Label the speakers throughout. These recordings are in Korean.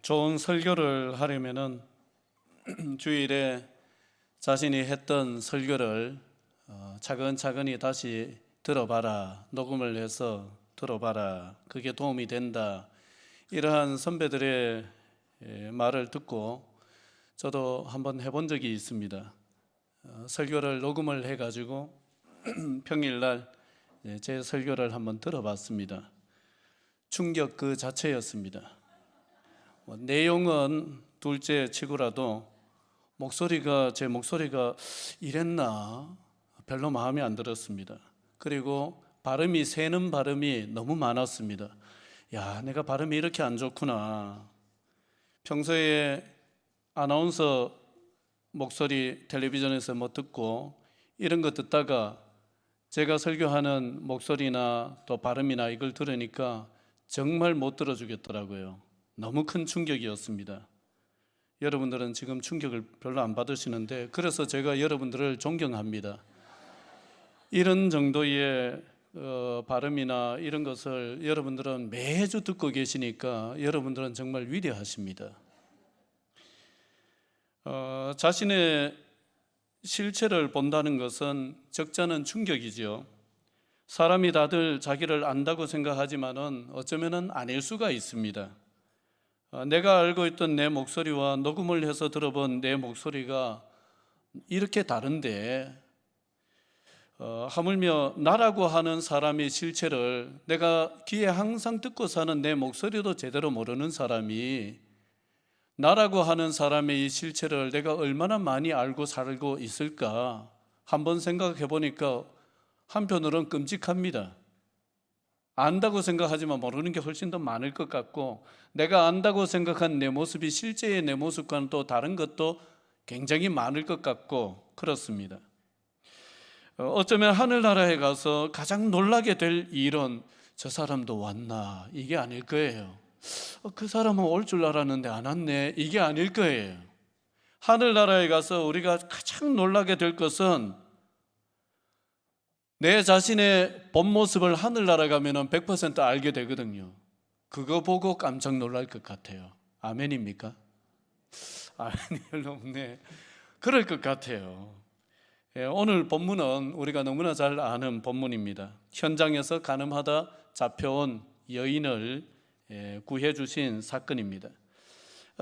Speaker 1: 좋은 설교를 하려면은 주일에 자신이 했던 설교를 차근차근히 다시 들어봐라, 녹음을 해서 들어봐라, 그게 도움이 된다. 이러한 선배들의 말을 듣고 저도 한번 해본 적이 있습니다. 설교를 녹음을 해가지고 평일날 제 설교를 한번 들어봤습니다. 충격 그 자체였습니다. 내용은 둘째 치고라도 제 목소리가 이랬나 별로 마음에 안 들었습니다. 그리고 발음이 새는 발음이 너무 많았습니다. 야, 내가 발음이 이렇게 안 좋구나. 평소에 아나운서 목소리 텔레비전에서 뭐 듣고 이런 거 듣다가 제가 설교하는 목소리나 또 발음이나 이걸 들으니까 정말 못 들어주겠더라고요. 너무 큰 충격이었습니다. 여러분들은 지금 충격을 별로 안 받으시는데 그래서 제가 여러분들을 존경합니다. 이런 정도의 발음이나 이런 것을 여러분들은 매주 듣고 계시니까 여러분들은 정말 위대하십니다. 자신의 실체를 본다는 것은 적잖은 충격이죠. 사람이 다들 자기를 안다고 생각하지만은 어쩌면은 아닐 수가 있습니다. 내가 알고 있던 내 목소리와 녹음을 해서 들어본 내 목소리가 이렇게 다른데 하물며 나라고 하는 사람의 실체를 내가 귀에 항상 듣고 사는 내 목소리도 제대로 모르는 사람이 나라고 하는 사람의 이 실체를 내가 얼마나 많이 알고 살고 있을까 한번 생각해 보니까 한편으로는 끔찍합니다. 안다고 생각하지만 모르는 게 훨씬 더 많을 것 같고 내가 안다고 생각한 내 모습이 실제의 내 모습과는 또 다른 것도 굉장히 많을 것 같고 그렇습니다. 어쩌면 하늘나라에 가서 가장 놀라게 될 일은 저 사람도 왔나 이게 아닐 거예요. 그 사람은 올 줄 알았는데 안 왔네 이게 아닐 거예요. 하늘나라에 가서 우리가 가장 놀라게 될 것은 내 자신의 본 모습을 하늘나라 가면은 100% 알게 되거든요. 그거 보고 깜짝 놀랄 것 같아요. 아멘입니까? 아멘이 별로 없네. 그럴 것 같아요. 오늘 본문은 우리가 너무나 잘 아는 본문입니다. 현장에서 간음하다 잡혀온 여인을 구해 주신 사건입니다.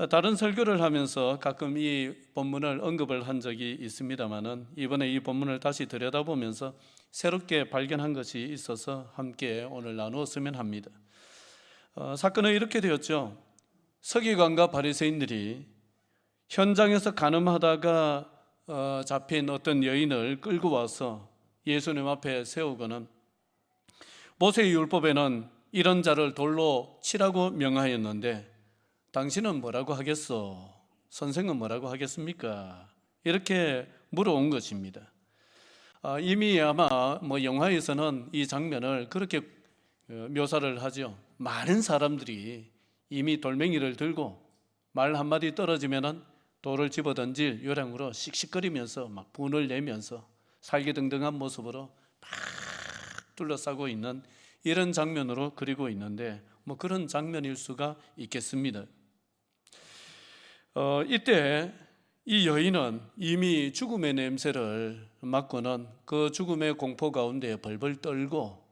Speaker 1: 다른 설교를 하면서 가끔 이 본문을 언급을 한 적이 있습니다만은 이번에 이 본문을 다시 들여다보면서 새롭게 발견한 것이 있어서 함께 오늘 나누었으면 합니다. 사건은 이렇게 되었죠. 서기관과 바리새인들이 현장에서 간음하다가 잡힌 어떤 여인을 끌고 와서 예수님 앞에 세우고는 모세의 율법에는 이런 자를 돌로 치라고 명하였는데 당신은 뭐라고 하겠소? 선생은 뭐라고 하겠습니까? 이렇게 물어온 것입니다. 이미 아마 영화에서는 이 장면을 그렇게 묘사를 하죠. 많은 사람들이 이미 돌멩이를 들고 말 한마디 떨어지면은 돌을 집어던질 요량으로 씩씩거리면서 막 분을 내면서 살기등등한 모습으로 막 둘러싸고 있는 이런 장면으로 그리고 있는데 그런 장면일 수가 있겠습니다. 이때 이 여인은 이미 죽음의 냄새를 맡고는 그 죽음의 공포 가운데 벌벌 떨고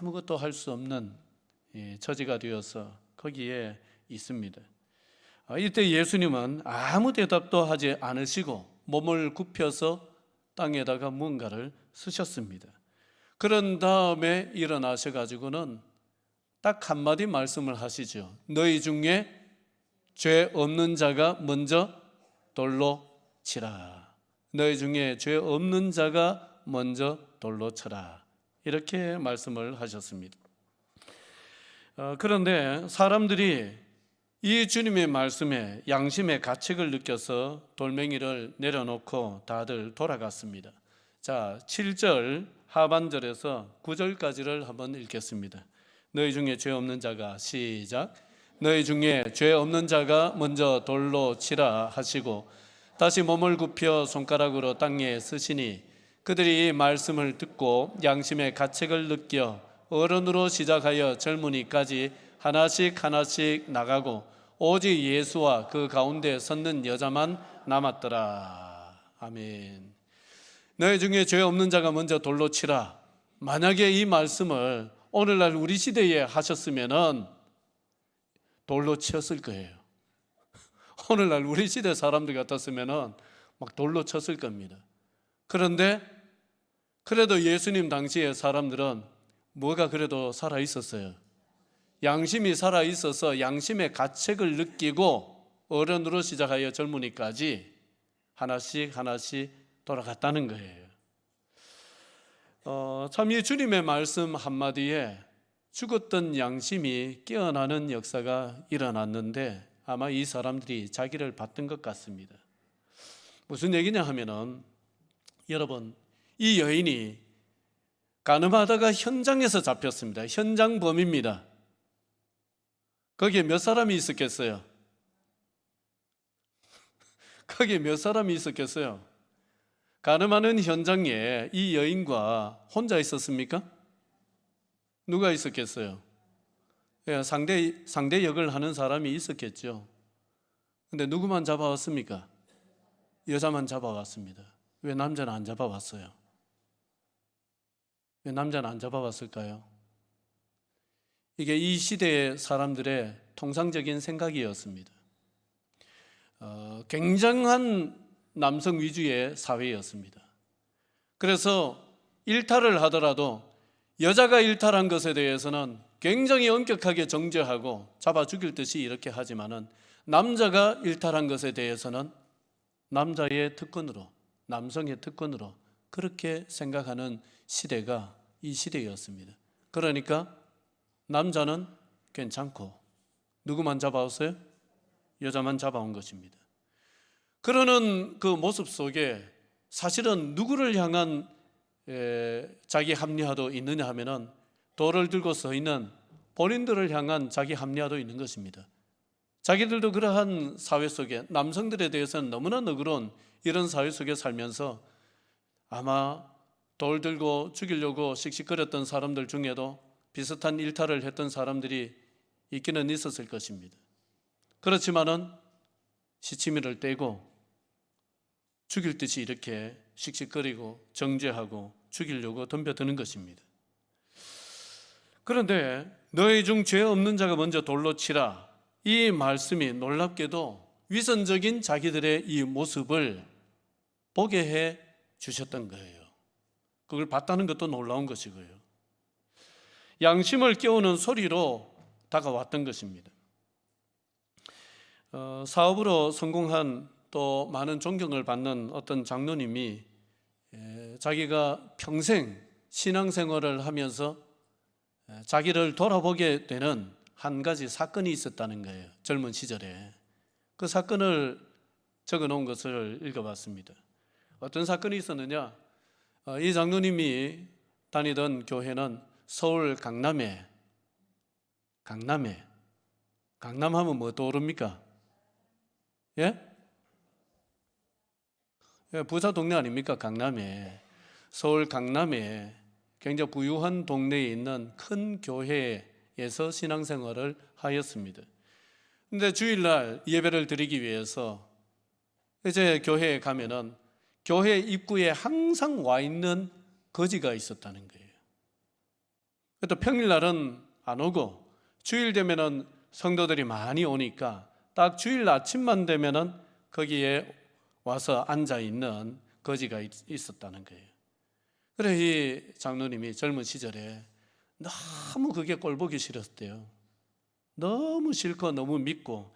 Speaker 1: 아무것도 할 수 없는 처지가 되어서 거기에 있습니다. 이때 예수님은 아무 대답도 하지 않으시고 몸을 굽혀서 땅에다가 무언가를 쓰셨습니다. 그런 다음에 일어나셔가지고는 딱 한마디 말씀을 하시죠. 너희 중에 죄 없는 자가 먼저 돌로 치라. 너희 중에 죄 없는 자가 먼저 돌로 쳐라. 이렇게 말씀을 하셨습니다. 그런데 사람들이 이 주님의 말씀에 양심의 가책을 느껴서 돌멩이를 내려놓고 다들 돌아갔습니다. 자, 7절 하반절에서 9절까지를 한번 읽겠습니다. 너희 중에 죄 없는 자가 시작. 너희 중에 죄 없는 자가 먼저 돌로 치라 하시고 다시 몸을 굽혀 손가락으로 땅에 쓰시니 그들이 이 말씀을 듣고 양심의 가책을 느껴 어른으로 시작하여 젊은이까지 하나씩 나가고 오직 예수와 그 가운데 섰는 여자만 남았더라. 아멘. 너희 중에 죄 없는 자가 먼저 돌로 치라. 만약에 이 말씀을 오늘날 우리 시대에 하셨으면은 돌로 치었을 거예요. 오늘날 우리 시대 사람들 같았으면은 막 돌로 쳤을 겁니다. 그런데 그래도 예수님 당시에 사람들은 뭐가 그래도 살아 있었어요. 양심이 살아 있어서 양심의 가책을 느끼고 어른으로 시작하여 젊은이까지 하나씩 돌아갔다는 거예요. 참 이 주님의 말씀 한마디에 죽었던 양심이 깨어나는 역사가 일어났는데 아마 이 사람들이 자기를 봤던 것 같습니다. 무슨 얘기냐 하면은 여러분, 이 여인이 가늠하다가 현장에서 잡혔습니다. 현장 범입니다. 거기에 몇 사람이 있었겠어요? 거기에 몇 사람이 있었겠어요? 가늠하는 현장에 이 여인과 혼자 있었습니까? 누가 있었겠어요? 상대 역을 하는 사람이 있었겠죠. 근데 누구만 잡아왔습니까? 여자만 잡아왔습니다. 왜 남자는 안 잡아왔어요? 왜 남자는 안 잡아왔을까요? 이게 이 시대의 사람들의 통상적인 생각이었습니다. 굉장한 남성 위주의 사회였습니다. 그래서 일탈을 하더라도 여자가 일탈한 것에 대해서는 굉장히 엄격하게 정죄하고 잡아 죽일 듯이 이렇게 하지만은 남자가 일탈한 것에 대해서는 남자의 특권으로, 남성의 특권으로 그렇게 생각하는 시대가 이 시대였습니다. 그러니까 남자는 괜찮고 누구만 잡아왔어요? 여자만 잡아온 것입니다. 그러는 그 모습 속에 사실은 누구를 향한 자기 합리화도 있느냐 하면은 돌을 들고 서 있는 본인들을 향한 자기 합리화도 있는 것입니다. 자기들도 그러한 사회 속에 남성들에 대해서는 너무나 너그러운 이런 사회 속에 살면서 아마 돌 들고 죽이려고 씩씩거렸던 사람들 중에도 비슷한 일탈을 했던 사람들이 있기는 있었을 것입니다. 그렇지만은 시치미를 떼고 죽일 듯이 이렇게 씩씩거리고 정죄하고 죽이려고 덤벼드는 것입니다. 그런데 너희 중 죄 없는 자가 먼저 돌로 치라. 이 말씀이 놀랍게도 위선적인 자기들의 이 모습을 보게 해 주셨던 거예요. 그걸 봤다는 것도 놀라운 것이고요. 양심을 깨우는 소리로 다가왔던 것입니다. 사업으로 성공한 또 많은 존경을 받는 어떤 장로님이 자기가 평생 신앙생활을 하면서 자기를 돌아보게 되는 한 가지 사건이 있었다는 거예요. 젊은 시절에. 그 사건을 적어 놓은 것을 읽어봤습니다. 어떤 사건이 있었느냐? 이 장로님이 다니던 교회는 서울 강남에 강남하면 뭐 떠오릅니까? 예? 부자 동네 아닙니까? 강남에. 서울 강남에 굉장히 부유한 동네에 있는 큰 교회에서 신앙생활을 하였습니다. 그런데 주일날 예배를 드리기 위해서 이제 교회에 가면은 교회 입구에 항상 와 있는 거지가 있었다는 거예요. 또 평일날은 안 오고 주일 되면은 성도들이 많이 오니까 딱 주일 아침만 되면은 거기에 와서 앉아 있는 거지가 있었다는 거예요. 그래 이 장로님이 젊은 시절에 너무 그게 꼴보기 싫었대요. 너무 싫고 너무 믿고,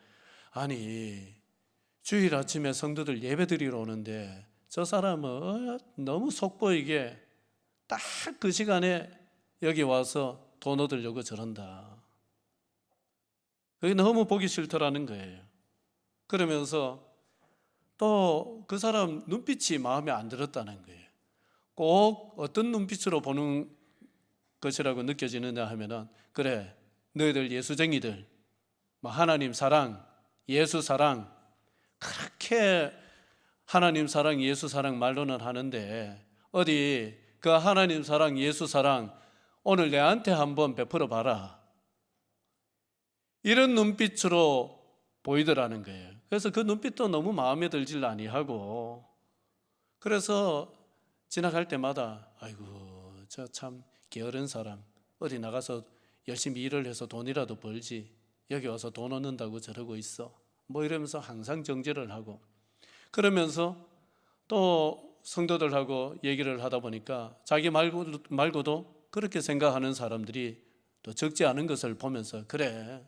Speaker 1: 아니 주일 아침에 성도들 예배 드리러 오는데 저 사람은 너무 속보이게 딱 그 시간에 여기 와서 돈 얻으려고 저런다. 그게 너무 보기 싫더라는 거예요. 그러면서 또 그 사람 눈빛이 마음에 안 들었다는 거예요. 꼭 어떤 눈빛으로 보는 것이라고 느껴지느냐 하면은, 그래 너희들 예수쟁이들 하나님 사랑, 예수 사랑, 그렇게 하나님 사랑, 예수 사랑 말로는 하는데 어디 그 하나님 사랑, 예수 사랑 오늘 내한테 한번 베풀어 봐라. 이런 눈빛으로 보이더라는 거예요. 그래서 그 눈빛도 너무 마음에 들질 아니하고, 그래서 지나갈 때마다 아이고 저 참 게으른 사람, 어디 나가서 열심히 일을 해서 돈이라도 벌지 여기 와서 돈 얻는다고 저러고 있어, 뭐 이러면서 항상 정죄를 하고, 그러면서 또 성도들하고 얘기를 하다 보니까 자기 말고도 그렇게 생각하는 사람들이 또 적지 않은 것을 보면서, 그래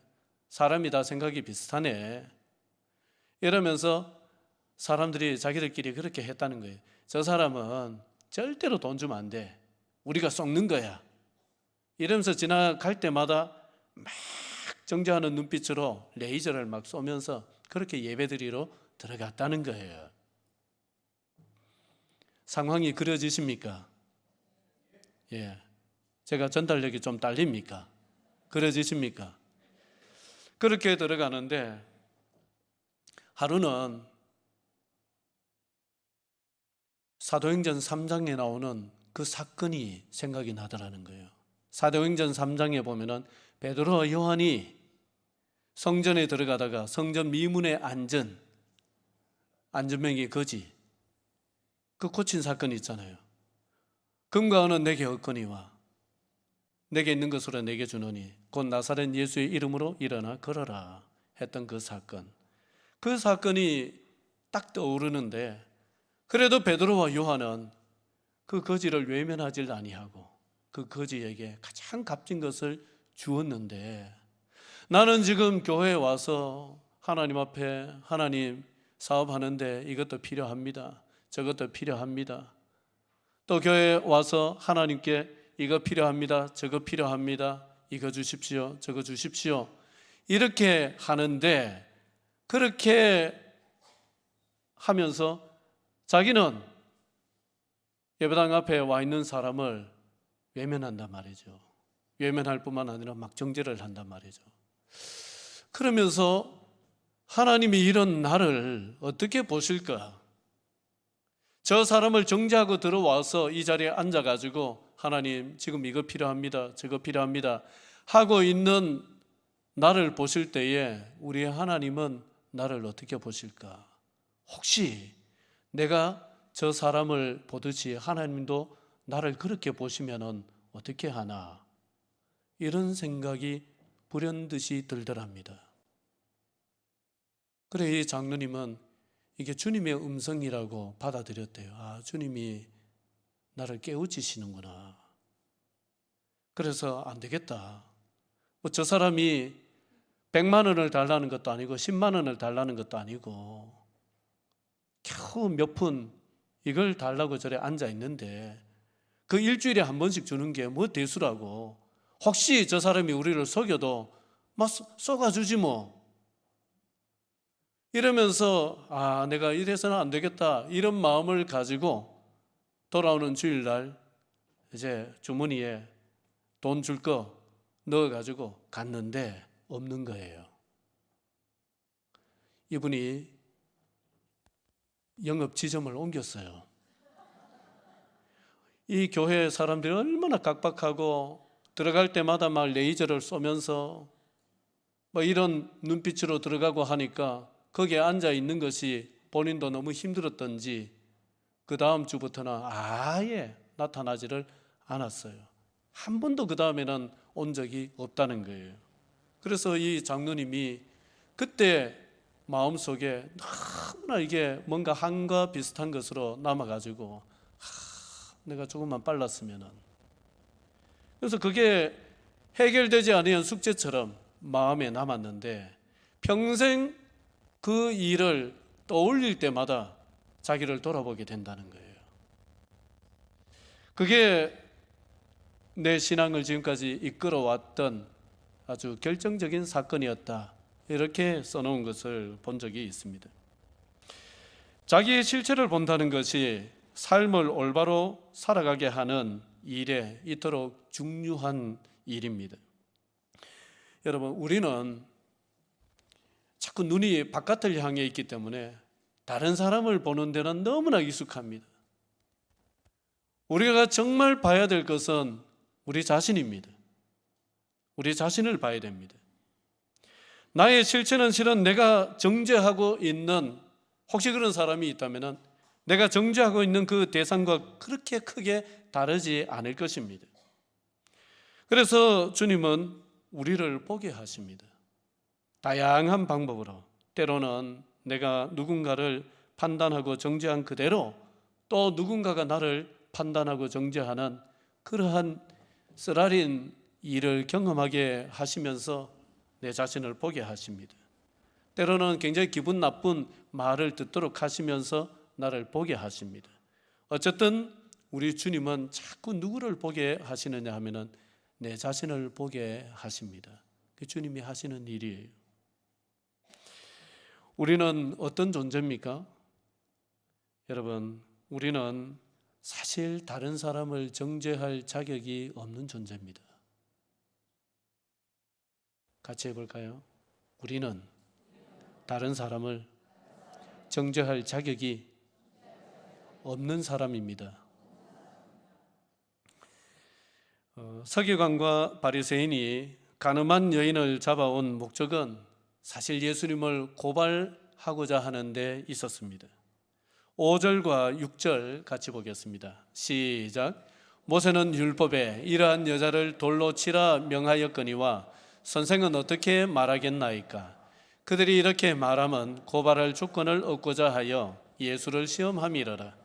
Speaker 1: 사람이 다 생각이 비슷하네 이러면서 사람들이 자기들끼리 그렇게 했다는 거예요. 저 사람은 절대로 돈 주면 안 돼, 우리가 속는 거야 이러면서 지나갈 때마다 막 정죄하는 눈빛으로 레이저를 막 쏘면서 그렇게 예배드리러 들어갔다는 거예요. 상황이 그려지십니까? 예, 제가 전달력이 좀 딸립니까? 그려지십니까? 그렇게 들어가는데 하루는 사도행전 3장에 나오는 그 사건이 생각이 나더라는 거예요. 사도행전 3장에 보면은 베드로와 요한이 성전에 들어가다가 성전 미문에 앉은 안전병이 거지, 그 고친 사건이 있잖아요. 금과 은은 내게 없거니와 내게 있는 것으로 내게 주노니 곧 나사렛 예수의 이름으로 일어나 걸어라 했던 그 사건, 그 사건이 딱 떠오르는데, 그래도 베드로와 요한은 그 거지를 외면하지 아니하고 그 거지에게 가장 값진 것을 주었는데, 나는 지금 교회에 와서 하나님 앞에 하나님 사업하는데 이것도 필요합니다, 저것도 필요합니다, 또 교회에 와서 하나님께 이거 필요합니다, 저거 필요합니다, 이거 주십시오, 저거 주십시오 이렇게 하는데, 그렇게 하면서 자기는 예배당 앞에 와 있는 사람을 외면한단 말이죠. 외면할 뿐만 아니라 막 정죄를 한단 말이죠. 그러면서 하나님이 이런 나를 어떻게 보실까? 저 사람을 정죄하고 들어와서 이 자리에 앉아가지고 하나님 지금 이거 필요합니다, 저거 필요합니다 하고 있는 나를 보실 때에 우리 하나님은 나를 어떻게 보실까? 혹시 내가 저 사람을 보듯이 하나님도 나를 그렇게 보시면 어떻게 하나? 이런 생각이 불현듯이 들더랍니다. 그래 이 장로님은 이게 주님의 음성이라고 받아들였대요. 아, 주님이 나를 깨우치시는구나. 그래서 안 되겠다. 뭐 저 사람이 100만 원을 달라는 것도 아니고 10만 원을 달라는 것도 아니고 겨우 몇 푼 이걸 달라고 저래 앉아 있는데 그 일주일에 한 번씩 주는 게 뭐 대수라고. 혹시 저 사람이 우리를 속여도 막 쏘가주지 뭐. 이러면서 아, 내가 이래서는 안 되겠다 이런 마음을 가지고 돌아오는 주일날 이제 주머니에 돈 줄 거 넣어가지고 갔는데 없는 거예요. 이분이 영업 지점을 옮겼어요. 이 교회 사람들이 얼마나 각박하고 들어갈 때마다 막 레이저를 쏘면서 뭐 이런 눈빛으로 들어가고 하니까 거기에 앉아 있는 것이 본인도 너무 힘들었던지 그 다음 주부터는 아예 나타나지를 않았어요. 한 번도 그 다음에는 온 적이 없다는 거예요. 그래서 이 장로님이 그때 마음속에 너무나 이게 뭔가 한과 비슷한 것으로 남아가지고 내가 조금만 빨랐으면. 그래서 그게 해결되지 않은 숙제처럼 마음에 남았는데 평생 그 일을 떠올릴 때마다 자기를 돌아보게 된다는 거예요. 그게 내 신앙을 지금까지 이끌어왔던 아주 결정적인 사건이었다. 이렇게 써놓은 것을 본 적이 있습니다. 자기의 실체를 본다는 것이 삶을 올바로 살아가게 하는 일에 이토록 중요한 일입니다. 여러분, 우리는 자꾸 눈이 바깥을 향해 있기 때문에 다른 사람을 보는 데는 너무나 익숙합니다. 우리가 정말 봐야 될 것은 우리 자신입니다. 우리 자신을 봐야 됩니다. 나의 실체는 실은 내가 정죄하고 있는, 혹시 그런 사람이 있다면 내가 정죄하고 있는 그 대상과 그렇게 크게 다르지 않을 것입니다. 그래서 주님은 우리를 보게 하십니다. 다양한 방법으로, 때로는 내가 누군가를 판단하고 정죄한 그대로 또 누군가가 나를 판단하고 정죄하는 그러한 쓰라린 일을 경험하게 하시면서 내 자신을 보게 하십니다. 때로는 굉장히 기분 나쁜 말을 듣도록 하시면서 나를 보게 하십니다. 어쨌든 우리 주님은 자꾸 누구를 보게 하시느냐 하면은 내 자신을 보게 하십니다. 그 주님이 하시는 일이에요. 우리는 어떤 존재입니까? 여러분, 우리는 사실 다른 사람을 정죄할 자격이 없는 존재입니다. 같이 해볼까요? 우리는 다른 사람을 정죄할 자격이 없는 사람입니다. 서기관과 바리새인이 간음한 여인을 잡아온 목적은 사실 예수님을 고발하고자 하는 데 있었습니다. 5절과 6절 같이 보겠습니다. 시작. 모세는 율법에 이러한 여자를 돌로 치라 명하였거니와 선생은 어떻게 말하겠나이까? 그들이 이렇게 말하면 고발할 조건을 얻고자 하여 예수를 시험함이러라.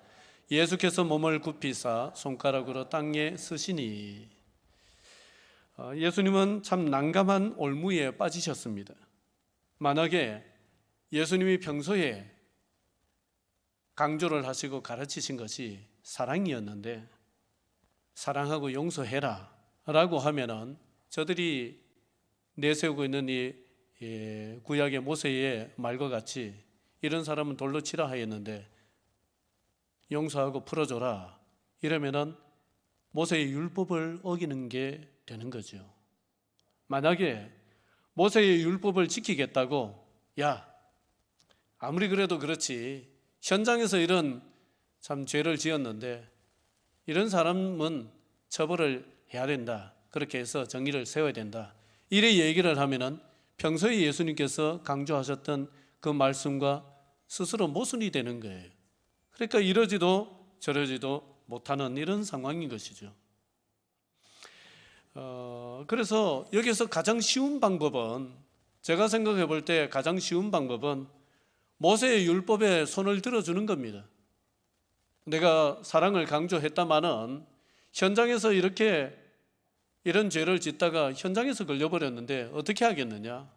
Speaker 1: 예수께서 몸을 굽히사 손가락으로 땅에 쓰시니. 예수님은 참 난감한 올무에 빠지셨습니다. 만약에 예수님이 평소에 강조를 하시고 가르치신 것이 사랑이었는데, 사랑하고 용서해라 라고 하면은 저들이 내세우고 있는 이 구약의 모세의 말과 같이 이런 사람은 돌로 치라 하였는데 용서하고 풀어줘라 이러면은 모세의 율법을 어기는 게 되는 거죠. 만약에 모세의 율법을 지키겠다고, 야, 아무리 그래도 그렇지 현장에서 이런 참 죄를 지었는데 이런 사람은 처벌을 해야 된다, 그렇게 해서 정의를 세워야 된다, 이래 얘기를 하면은 평소에 예수님께서 강조하셨던 그 말씀과 스스로 모순이 되는 거예요. 그러니까 이러지도 저러지도 못하는 이런 상황인 것이죠. 그래서 여기서 가장 쉬운 방법은, 제가 생각해 볼 때 가장 쉬운 방법은 모세의 율법에 손을 들어주는 겁니다. 내가 사랑을 강조했다마는 현장에서 이렇게 이런 죄를 짓다가 현장에서 걸려버렸는데 어떻게 하겠느냐?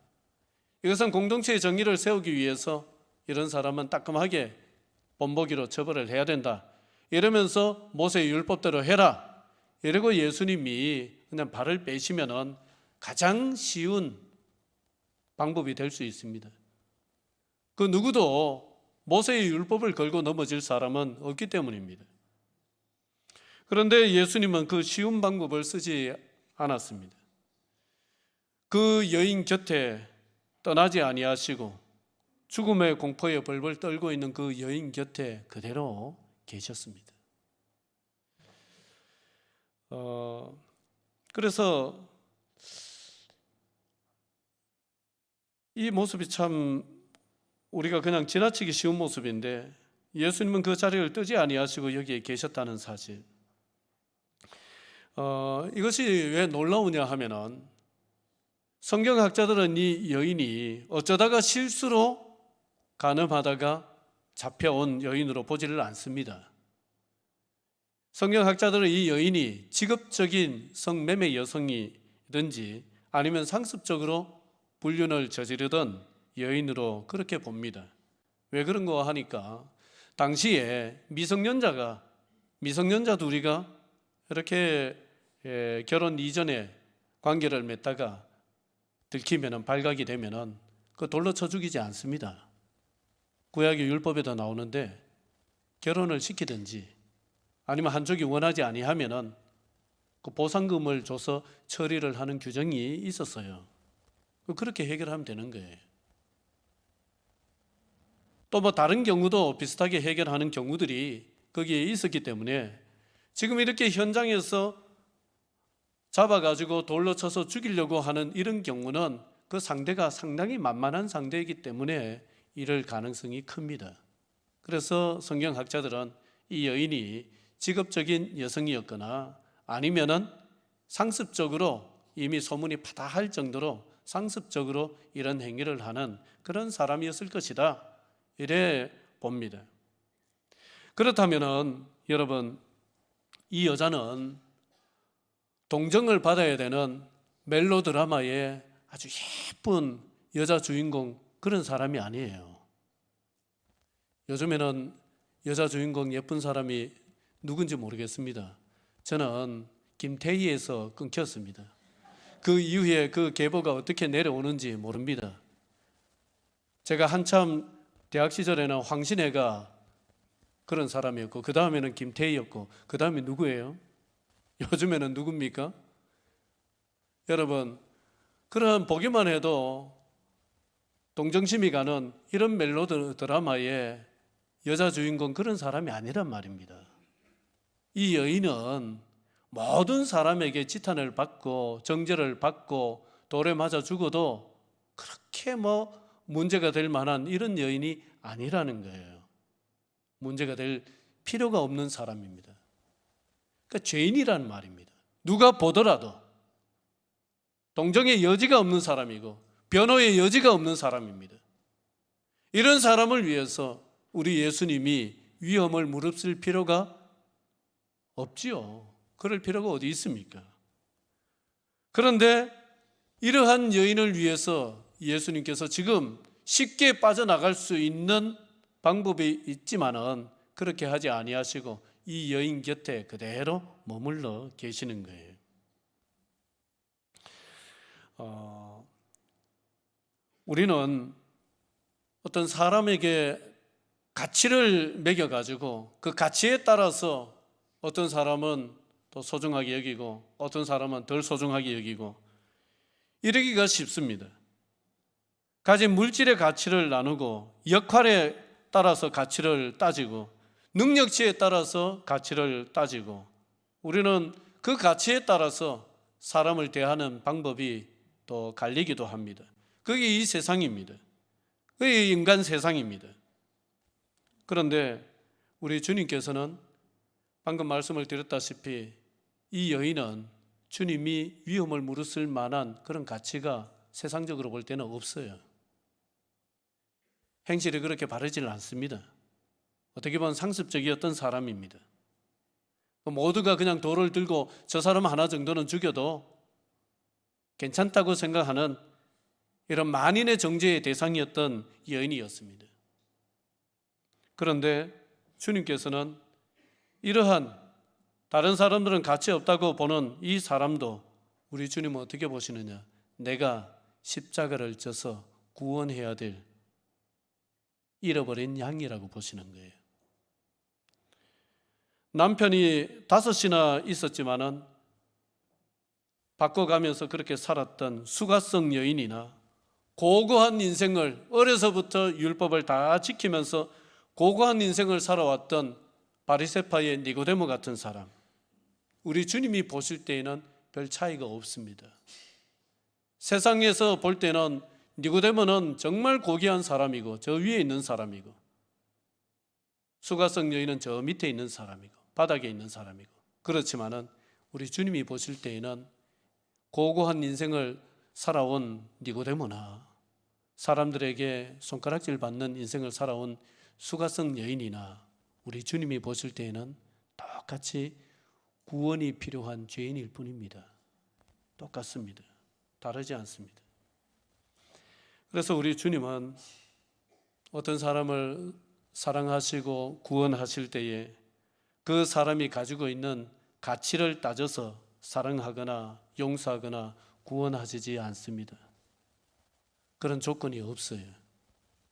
Speaker 1: 이것은 공동체의 정의를 세우기 위해서 이런 사람은 따끔하게 본보기로 처벌을 해야 된다, 이러면서 모세의 율법대로 해라, 이러고 예수님이 그냥 발을 빼시면은 가장 쉬운 방법이 될 수 있습니다. 그 누구도 모세의 율법을 걸고 넘어질 사람은 없기 때문입니다. 그런데 예수님은 그 쉬운 방법을 쓰지 않았습니다. 그 여인 곁에 떠나지 아니하시고 죽음의 공포에 벌벌 떨고 있는 그 여인 곁에 그대로 계셨습니다. 그래서 이 모습이 참 우리가 그냥 지나치기 쉬운 모습인데 예수님은 그 자리를 뜨지 아니하시고 여기에 계셨다는 사실, 이것이 왜 놀라우냐 하면은 성경학자들은 이 여인이 어쩌다가 실수로 간음하다가 잡혀온 여인으로 보지를 않습니다. 성경학자들은 이 여인이 직업적인 성매매 여성이든지 아니면 상습적으로 불륜을 저지르던 여인으로 그렇게 봅니다. 왜 그런가 하니까 당시에 미성년자 둘이가 이렇게 결혼 이전에 관계를 맺다가 들키면은, 발각이 되면은 그 돌로 쳐 죽이지 않습니다. 구약의 율법에도 나오는데 결혼을 시키든지 아니면 한쪽이 원하지 아니하면은 그 보상금을 줘서 처리를 하는 규정이 있었어요. 그렇게 해결하면 되는 거예요. 또 뭐 다른 경우도 비슷하게 해결하는 경우들이 거기에 있었기 때문에 지금 이렇게 현장에서 잡아가지고 돌로 쳐서 죽이려고 하는 이런 경우는 그 상대가 상당히 만만한 상대이기 때문에 이럴 가능성이 큽니다. 그래서 성경학자들은 이 여인이 직업적인 여성이었거나 아니면은 상습적으로 이미 소문이 파다할 정도로 상습적으로 이런 행위를 하는 그런 사람이었을 것이다, 이래 봅니다. 그렇다면은 여러분, 이 여자는 동정을 받아야 되는 멜로드라마의 아주 예쁜 여자 주인공, 그런 사람이 아니에요. 요즘에는 여자 주인공 예쁜 사람이 누군지 모르겠습니다. 저는 김태희에서 끊겼습니다. 그 이후에 그 계보가 어떻게 내려오는지 모릅니다. 제가 한참 대학 시절에는 황신혜가 그런 사람이었고, 그 다음에는 김태희였고, 그 다음에 누구예요? 요즘에는 누굽니까? 여러분, 그런 보기만 해도 동정심이 가는 이런 멜로드 드라마의 여자 주인공, 그런 사람이 아니란 말입니다. 이 여인은 모든 사람에게 지탄을 받고 정죄를 받고 돌에 맞아 죽어도 그렇게 문제가 될 만한 이런 여인이 아니라는 거예요. 문제가 될 필요가 없는 사람입니다. 그러니까 죄인이라는 말입니다. 누가 보더라도 동정의 여지가 없는 사람이고 변호의 여지가 없는 사람입니다. 이런 사람을 위해서 우리 예수님이 위험을 무릅쓸 필요가 없지요. 그럴 필요가 어디 있습니까? 그런데 이러한 여인을 위해서 예수님께서 지금 쉽게 빠져나갈 수 있는 방법이 있지만은 그렇게 하지 아니하시고 이 여인 곁에 그대로 머물러 계시는 거예요. 우리는 어떤 사람에게 가치를 매겨가지고 그 가치에 따라서 어떤 사람은 더 소중하게 여기고 어떤 사람은 덜 소중하게 여기고 이러기가 쉽습니다. 가진 물질의 가치를 나누고 역할에 따라서 가치를 따지고 능력치에 따라서 가치를 따지고 우리는 그 가치에 따라서 사람을 대하는 방법이 또 갈리기도 합니다. 그게 이 세상입니다. 그게 인간 세상입니다. 그런데 우리 주님께서는 방금 말씀을 드렸다시피 이 여인은 주님이 위험을 무릅쓸 만한 그런 가치가 세상적으로 볼 때는 없어요. 행실이 그렇게 바르지는 않습니다. 어떻게 보면 상습적이었던 사람입니다. 모두가 그냥 돌을 들고 저 사람 하나 정도는 죽여도 괜찮다고 생각하는 이런 만인의 정죄의 대상이었던 여인이었습니다. 그런데 주님께서는 이러한 다른 사람들은 가치 없다고 보는 이 사람도 우리 주님은 어떻게 보시느냐? 내가 십자가를 져서 구원해야 될 잃어버린 양이라고 보시는 거예요. 남편이 5이나 있었지만은 바꿔가면서 그렇게 살았던 수가성 여인이나 고고한 인생을 어려서부터 율법을 다 지키면서 고고한 인생을 살아왔던 바리새파의 니고데모 같은 사람, 우리 주님이 보실 때에는 별 차이가 없습니다. 세상에서 볼 때는 니고데모는 정말 고귀한 사람이고 저 위에 있는 사람이고 수가성 여인은 저 밑에 있는 사람이고 바닥에 있는 사람이고, 그렇지만은 우리 주님이 보실 때에는 고고한 인생을 살아온 니고데모나 사람들에게 손가락질 받는 인생을 살아온 수가성 여인이나 우리 주님이 보실 때에는 똑같이 구원이 필요한 죄인일 뿐입니다. 똑같습니다. 다르지 않습니다. 그래서 우리 주님은 어떤 사람을 사랑하시고 구원하실 때에 그 사람이 가지고 있는 가치를 따져서 사랑하거나 용서하거나 구원하시지 않습니다. 그런 조건이 없어요.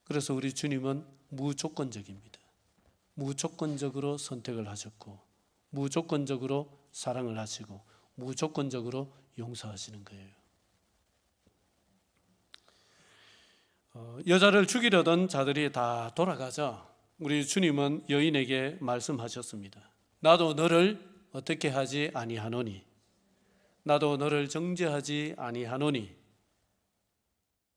Speaker 1: 그래서 우리 주님은 무조건적입니다. 무조건적으로 선택을 하셨고 무조건적으로 사랑을 하시고 무조건적으로 용서하시는 거예요. 여자를 죽이려던 자들이 다 돌아가자 우리 주님은 여인에게 말씀하셨습니다. 나도 너를 어떻게 하지 아니하노니, 나도 너를 정죄하지 아니하노니,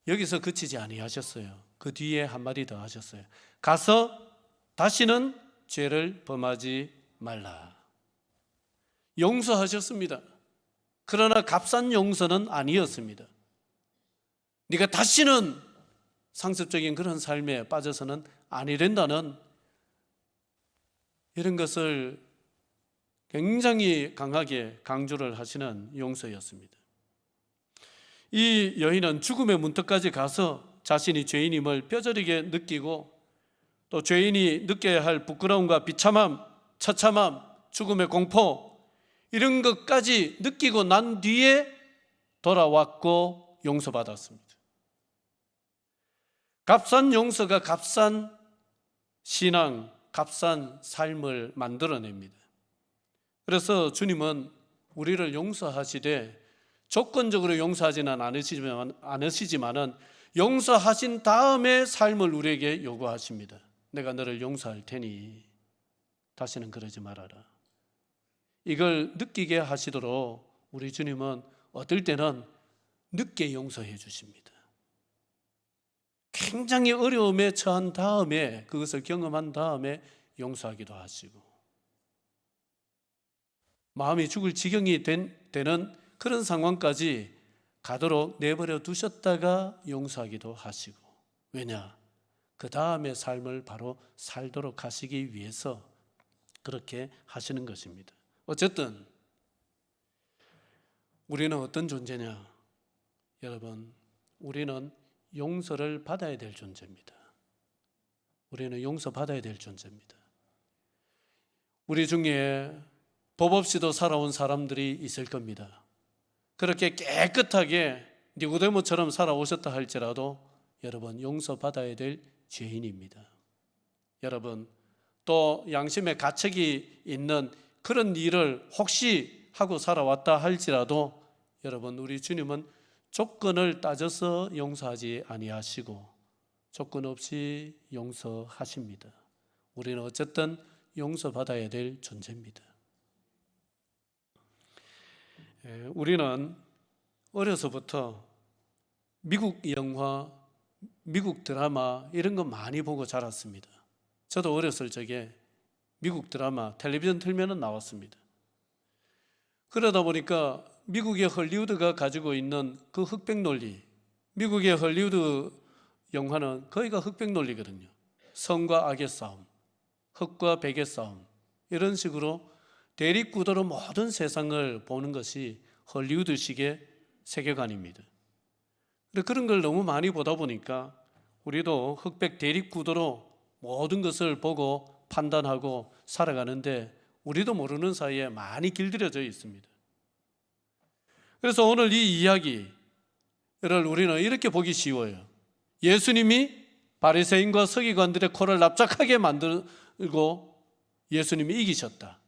Speaker 1: 여기서 그치지 아니하셨어요. 그 뒤에 한마디 더 하셨어요. 가서 다시는 죄를 범하지 말라. 용서하셨습니다. 그러나 값싼 용서는 아니었습니다. 네가 다시는 상습적인 그런 삶에 빠져서는 아니 된다는 이런 것을 굉장히 강하게 강조를 하시는 용서였습니다. 이 여인은 죽음의 문턱까지 가서 자신이 죄인임을 뼈저리게 느끼고 또 죄인이 느껴야 할 부끄러움과 비참함, 처참함, 죽음의 공포 이런 것까지 느끼고 난 뒤에 돌아왔고 용서받았습니다. 값싼 용서가 값싼 신앙, 값싼 삶을 만들어냅니다. 그래서 주님은 우리를 용서하시되 조건적으로 용서하지는 않으시지만은 용서하신 다음에 삶을 우리에게 요구하십니다. 내가 너를 용서할 테니 다시는 그러지 말아라. 이걸 느끼게 하시도록 우리 주님은 어떨 때는 늦게 용서해 주십니다. 굉장히 어려움에 처한 다음에 그것을 경험한 다음에 용서하기도 하시고 마음이 죽을 지경이 되는 그런 상황까지 가도록 내버려 두셨다가 용서하기도 하시고 왜냐? 그 다음의 삶을 바로 살도록 하시기 위해서 그렇게 하시는 것입니다. 어쨌든 우리는 어떤 존재냐? 여러분, 우리는 용서를 받아야 될 존재입니다. 우리는 용서받아야 될 존재입니다. 우리 중에 법 없이도 살아온 사람들이 있을 겁니다. 그렇게 깨끗하게 니고데모처럼 살아오셨다 할지라도 여러분 용서받아야 될 죄인입니다. 여러분 또 양심의 가책이 있는 그런 일을 혹시 하고 살아왔다 할지라도 여러분 우리 주님은 조건을 따져서 용서하지 아니하시고 조건 없이 용서하십니다. 우리는 어쨌든 용서받아야 될 존재입니다. 우리는 어려서부터 미국 영화, 미국 드라마 이런 거 많이 보고 자랐습니다. 저도 어렸을 적에 미국 드라마 텔레비전 틀면은 나왔습니다. 그러다 보니까 미국의 헐리우드가 가지고 있는 그 흑백 논리, 미국의 헐리우드 영화는 거의가 흑백 논리거든요. 선과 악의 싸움, 흑과 백의 싸움 이런 식으로 대립구도로 모든 세상을 보는 것이 헐리우드식의 세계관입니다. 그런 걸 너무 많이 보다 보니까 우리도 흑백 대립구도로 모든 것을 보고 판단하고 살아가는데 우리도 모르는 사이에 많이 길들여져 있습니다. 그래서 오늘 이 이야기를 우리는 이렇게 보기 쉬워요. 예수님이 바리새인과 서기관들의 코를 납작하게 만들고 예수님이 이기셨다.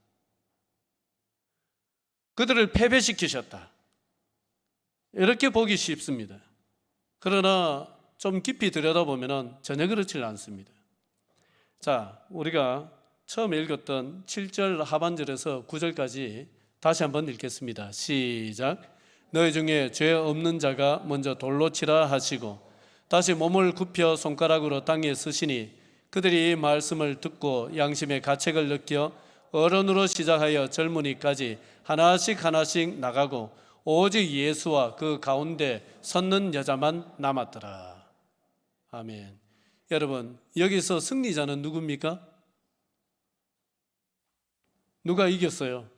Speaker 1: 그들을 패배시키셨다. 이렇게 보기 쉽습니다. 그러나 좀 깊이 들여다보면 전혀 그렇지 않습니다. 자, 우리가 처음 읽었던 7절 하반절에서 9절까지 다시 한번 읽겠습니다. 시작. 너희 중에 죄 없는 자가 먼저 돌로 치라 하시고 다시 몸을 굽혀 손가락으로 땅에 쓰시니 그들이 이 말씀을 듣고 양심의 가책을 느껴 어른으로 시작하여 젊은이까지 하나씩 하나씩 나가고 오직 예수와 그 가운데 섰는 여자만 남았더라. 아멘. 여러분, 여기서 승리자는 누굽니까? 누가 이겼어요?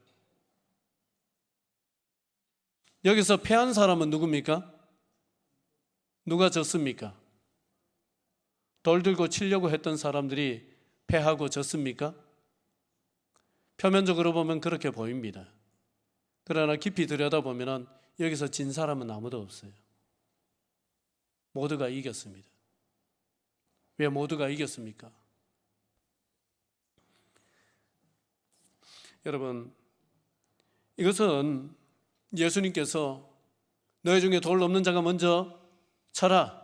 Speaker 1: 여기서 패한 사람은 누굽니까? 누가 졌습니까? 돌 들고 치려고 했던 사람들이 패하고 졌습니까? 표면적으로 보면 그렇게 보입니다. 그러나 깊이 들여다보면 여기서 진 사람은 아무도 없어요. 모두가 이겼습니다. 왜 모두가 이겼습니까? 여러분, 이것은 예수님께서 너희 중에 돌 없는 자가 먼저 쳐라,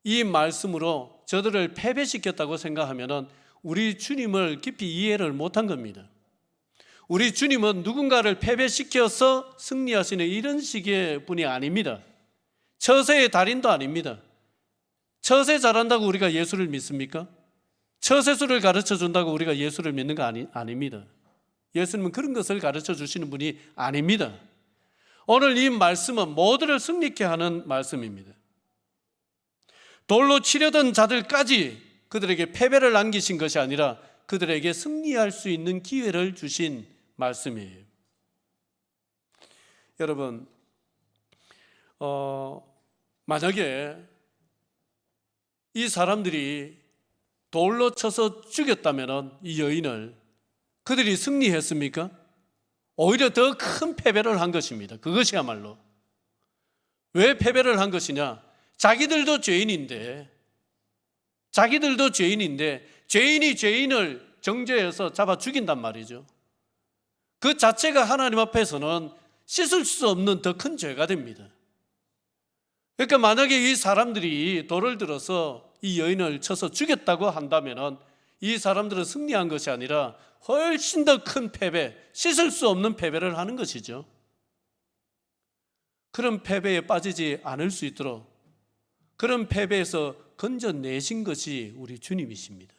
Speaker 1: 이 말씀으로 저들을 패배시켰다고 생각하면 우리 주님을 깊이 이해를 못한 겁니다. 우리 주님은 누군가를 패배시켜서 승리하시는 이런 식의 분이 아닙니다. 처세의 달인도 아닙니다. 처세 잘한다고 우리가 예수를 믿습니까? 처세술을 가르쳐 준다고 우리가 예수를 믿는 거 아닙니다. 예수님은 그런 것을 가르쳐 주시는 분이 아닙니다. 오늘 이 말씀은 모두를 승리케 하는 말씀입니다. 돌로 치려던 자들까지 그들에게 패배를 안기신 것이 아니라 그들에게 승리할 수 있는 기회를 주신 말씀이에요. 여러분, 만약에 이 사람들이 돌로 쳐서 죽였다면 이 여인을 그들이 승리했습니까? 오히려 더 큰 패배를 한 것입니다. 그것이야말로. 왜 패배를 한 것이냐? 자기들도 죄인인데 죄인이 죄인을 정죄해서 잡아 죽인단 말이죠. 그 자체가 하나님 앞에서는 씻을 수 없는 더 큰 죄가 됩니다. 그러니까 만약에 이 사람들이 돌을 들어서 이 여인을 쳐서 죽였다고 한다면 이 사람들은 승리한 것이 아니라 훨씬 더 큰 패배, 씻을 수 없는 패배를 하는 것이죠. 그런 패배에 빠지지 않을 수 있도록 그런 패배에서 건져내신 것이 우리 주님이십니다.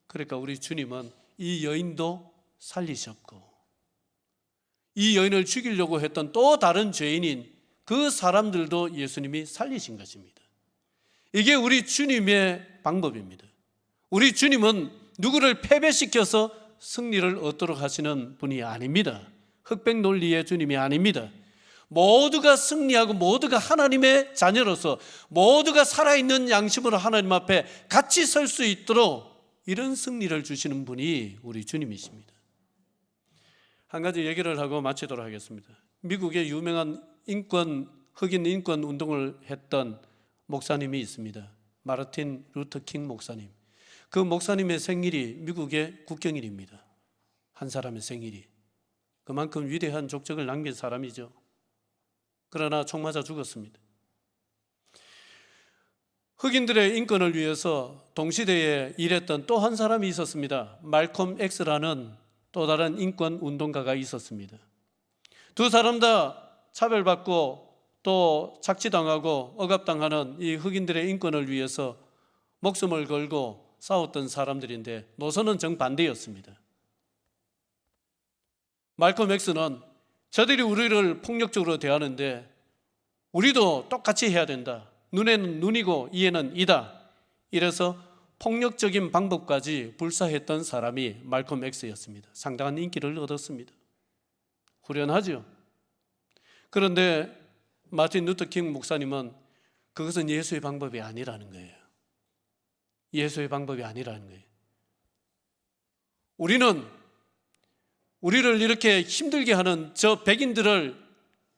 Speaker 1: 그러니까 우리 주님은 이 여인도 살리셨고 이 여인을 죽이려고 했던 또 다른 죄인인 그 사람들도 예수님이 살리신 것입니다. 이게 우리 주님의 방법입니다. 우리 주님은 누구를 패배시켜서 승리를 얻도록 하시는 분이 아닙니다. 흑백 논리의 주님이 아닙니다. 모두가 승리하고 모두가 하나님의 자녀로서 모두가 살아있는 양심으로 하나님 앞에 같이 설 수 있도록 이런 승리를 주시는 분이 우리 주님이십니다. 한 가지 얘기를 하고 마치도록 하겠습니다. 미국의 유명한 흑인 인권 운동을 했던 목사님이 있습니다. 마르틴 루터 킹 목사님. 그 목사님의 생일이 미국의 국경일입니다. 한 사람의 생일이. 그만큼 위대한 족적을 남긴 사람이죠. 그러나 총 맞아 죽었습니다. 흑인들의 인권을 위해서 동시대에 일했던 또 한 사람이 있었습니다. 말콤 X라는 또 다른 인권 운동가가 있었습니다. 두 사람 다 차별받고 또 착취당하고 억압당하는 이 흑인들의 인권을 위해서 목숨을 걸고 싸웠던 사람들인데 노선은 정반대였습니다. 말콤 X는 저들이 우리를 폭력적으로 대하는데 우리도 똑같이 해야 된다. 눈에는 눈이고 이에는 이다. 이래서 폭력적인 방법까지 불사했던 사람이 말콤 X였습니다. 상당한 인기를 얻었습니다. 후련하죠. 그런데 마틴 루터 킹 목사님은 그것은 예수의 방법이 아니라는 거예요. 예수의 방법이 아니라는 거예요. 우리를 이렇게 힘들게 하는 저 백인들을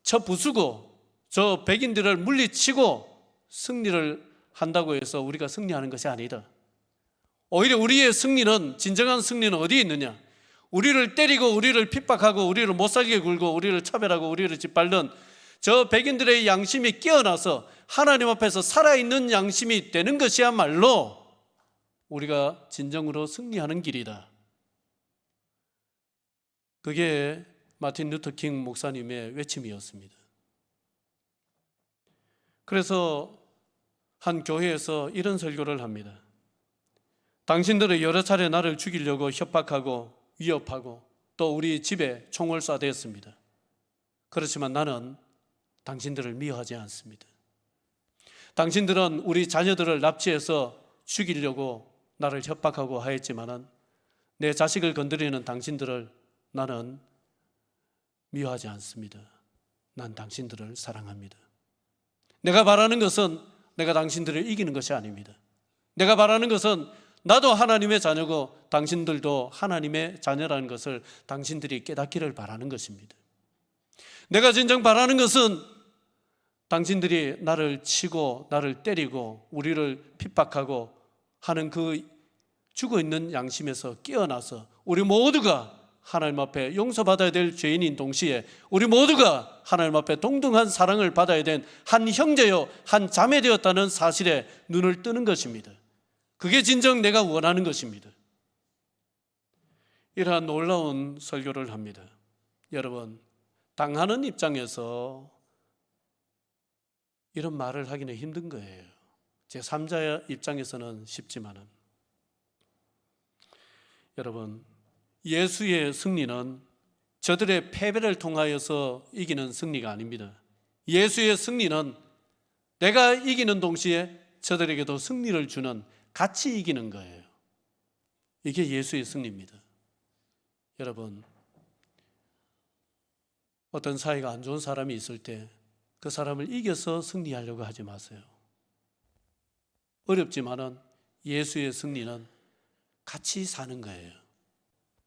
Speaker 1: 쳐부수고 저 백인들을 물리치고 승리를 한다고 해서 우리가 승리하는 것이 아니다. 오히려 우리의 승리는, 진정한 승리는 어디에 있느냐? 우리를 때리고 우리를 핍박하고 우리를 못살게 굴고 우리를 차별하고 우리를 짓밟는 저 백인들의 양심이 깨어나서 하나님 앞에서 살아있는 양심이 되는 것이야말로 우리가 진정으로 승리하는 길이다. 그게 마틴 루터 킹 목사님의 외침이었습니다. 그래서 한 교회에서 이런 설교를 합니다. 당신들은 여러 차례 나를 죽이려고 협박하고 위협하고 또 우리 집에 총을 쏴대었습니다. 그렇지만 나는 당신들을 미워하지 않습니다. 당신들은 우리 자녀들을 납치해서 죽이려고 나를 협박하고 하였지만 내 자식을 건드리는 당신들을 나는 미워하지 않습니다. 난 당신들을 사랑합니다. 내가 바라는 것은 내가 당신들을 이기는 것이 아닙니다. 내가 바라는 것은 나도 하나님의 자녀고 당신들도 하나님의 자녀라는 것을 당신들이 깨닫기를 바라는 것입니다. 내가 진정 바라는 것은 당신들이 나를 치고 나를 때리고 우리를 핍박하고 하는 그 죽어있는 양심에서 깨어나서 우리 모두가 하나님 앞에 용서받아야 될 죄인인 동시에 우리 모두가 하나님 앞에 동등한 사랑을 받아야 된 한 형제요 한 자매 되었다는 사실에 눈을 뜨는 것입니다. 그게 진정 내가 원하는 것입니다. 이러한 놀라운 설교를 합니다. 여러분, 당하는 입장에서 이런 말을 하기는 힘든 거예요. 제 3자 입장에서는 쉽지만은. 여러분, 예수의 승리는 저들의 패배를 통하여서 이기는 승리가 아닙니다. 예수의 승리는 내가 이기는 동시에 저들에게도 승리를 주는, 같이 이기는 거예요. 이게 예수의 승리입니다. 여러분, 어떤 사이가 안 좋은 사람이 있을 때 그 사람을 이겨서 승리하려고 하지 마세요. 어렵지만은 예수의 승리는 같이 사는 거예요.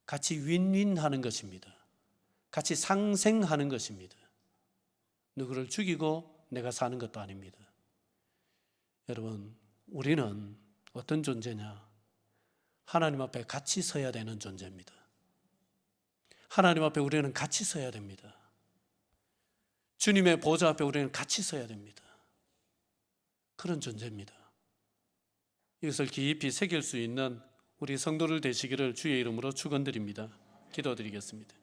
Speaker 1: 같이 윈윈하는 것입니다. 같이 상생하는 것입니다. 누구를 죽이고 내가 사는 것도 아닙니다. 여러분, 우리는 어떤 존재냐? 하나님 앞에 같이 서야 되는 존재입니다. 하나님 앞에 우리는 같이 서야 됩니다. 주님의 보좌 앞에 우리는 같이 서야 됩니다. 그런 존재입니다. 이것을 깊이 새길 수 있는 우리 성도들 되시기를 주의 이름으로 축원드립니다. 기도드리겠습니다.